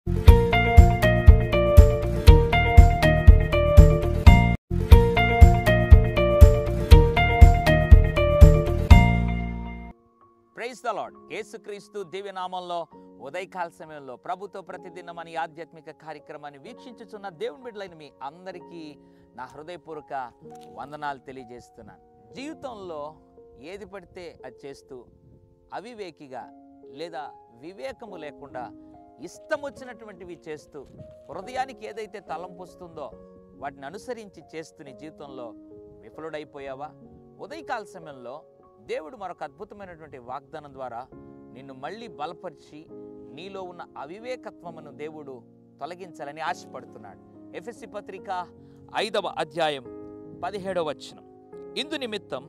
Praise the lord. యేసుక్రీస్తు దివ్యనామంలో ఉదయకాల సమయంలో ప్రభుతో ప్రతిదినం అని ఆధ్యాత్మిక కార్యక్రమాన్ని వీక్షించుచున్న దేవుని బిడ్డలైన మీ అందరికీ నా హృదయపూర్వక వందనాలు తెలియజేస్తున్నాను. జీవితంలో ఏది పడితే అది చేస్తూ అవివేకిగా లేదా వివేకము లేకుండా ఇష్టం వచ్చినటువంటివి చేస్తూ హృదయానికి ఏదైతే తలంపు వస్తుందో వాటిని అనుసరించి చేస్తూ నీ జీవితంలో విఫలుడైపోయావా? ఉదయకాల సమయంలో దేవుడు మరొక అద్భుతమైనటువంటి వాగ్దానం ద్వారా నిన్ను మళ్ళీ బలపరిచి నీలో ఉన్న అవివేకత్వమును దేవుడు తొలగించాలని ఆశపడుతున్నాడు. ఎఫెసీ పత్రిక 5వ అధ్యాయం 17వ వచనం, ఇందు నిమిత్తం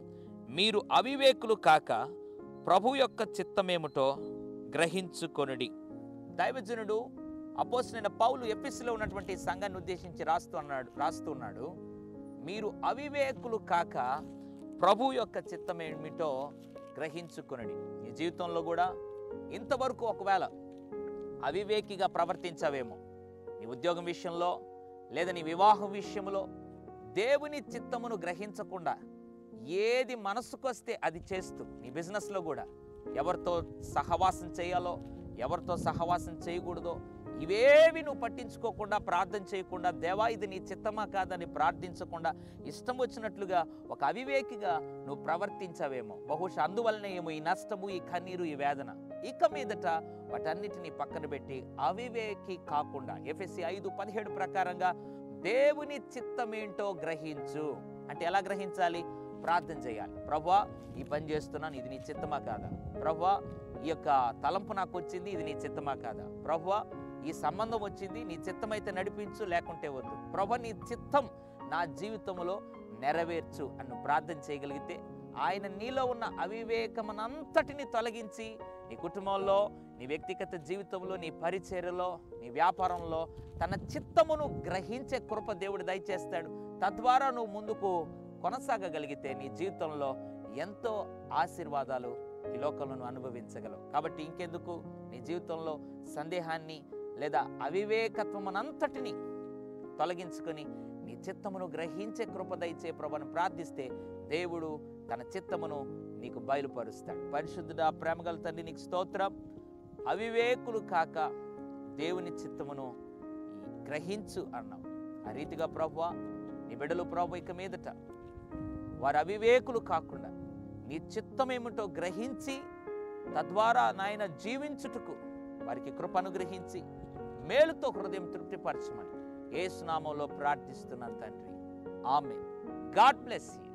మీరు అవివేకులు కాక ప్రభు యొక్క చిత్తమేమిటో గ్రహించుకొనుడి. దైవజనుడు అపోస్తలుడైన పౌలు ఎఫెసీలో ఉన్నటువంటి సంఘాన్ని ఉద్దేశించి రాస్తున్నాడు, మీరు అవివేకులు కాక ప్రభు యొక్క చిత్తమేమిటో గ్రహించుకొనుడి. నీ జీవితంలో కూడా ఇంతవరకు ఒకవేళ అవివేకిగా ప్రవర్తించవేమో, నీ ఉద్యోగం విషయంలో లేదా నీ వివాహం విషయంలో దేవుని చిత్తమును గ్రహించకుండా ఏది మనసుకొస్తే అది చేస్తూ, నీ బిజినెస్లో కూడా ఎవరితో సహవాసం చేయాలో ఎవరితో సహవాసం చేయకూడదో ఇవేవి నువ్వు పట్టించుకోకుండా ప్రార్థన చేయకుండా దేవా ఇది నీ చిత్తమా కాదని ప్రార్థించకుండా ఇష్టం వచ్చినట్లుగా ఒక అవివేకిగా నువ్వు ప్రవర్తించవేమో. బహుశా అందువలనే ఏమో ఈ నష్టము, ఈ కన్నీరు, ఈ వేదన. ఇక మీదట వాటన్నిటినీ పక్కన పెట్టి అవివేకి కాకుండా ఎఫెసీ 5:17 ప్రకారంగా దేవుని చిత్తమేంటో గ్రహించు. అంటే ఎలా గ్రహించాలి? ప్రార్థన చేయాలి. ప్రభువా ఈ పని చేస్తున్నాను, ఇది నీ చిత్తమా కాదా? ప్రభువా ఈ యొక్క తలంపు నాకు వచ్చింది, ఇది నీ చిత్తమా కాదా? ప్రభువా ఈ సంబంధం వచ్చింది, నీ చిత్తమైతే నడిపించు, లేకుంటే వద్దు. ప్రభువా నీ చిత్తం నా జీవితంలో నెరవేర్చు అని ప్రార్థన చేయగలిగితే ఆయన నీలో ఉన్న అవివేకమనంతటిని తొలగించి నీ కుటుంబంలో, నీ వ్యక్తిగత జీవితంలో, నీ పరిచర్యలో, నీ వ్యాపారంలో తన చిత్తమును గ్రహించే కృప దేవుడు దయచేస్తాడు. తద్వారా నువ్వు ముందుకు కొనసాగగలిగితే నీ జీవితంలో ఎంతో ఆశీర్వాదాలు ఈ లోకంలో అనుభవించగలవు. కాబట్టి ఇంకెందుకు నీ జీవితంలో సందేహాన్ని లేదా అవివేకత్వమునంతటిని తొలగించుకొని నీ చిత్తమును గ్రహించే కృప దయచే ప్రభువును ప్రార్థిస్తే దేవుడు తన చిత్తమును నీకు బయలుపరుస్తాడు. పరిశుద్ధుడా, ప్రేమగల తండ్రి నీకు స్తోత్రం. అవివేకులు కాక దేవుని చిత్తమును గ్రహించు అన్నావు. ఆ రీతిగా ప్రభువా నీ బిడ్డలు ప్రభు ఇక మీదట వారు అవివేకులు కాకుండా నీ చిత్తమేమిటో గ్రహించి తద్వారా నాయన జీవించుటకు వారికి కృప అనుగ్రహించి మేలుతో హృదయం తృప్తిపరచమని యేసు నామములో ప్రార్థిస్తున్నాను తండ్రి. ఆమేన్. God bless you.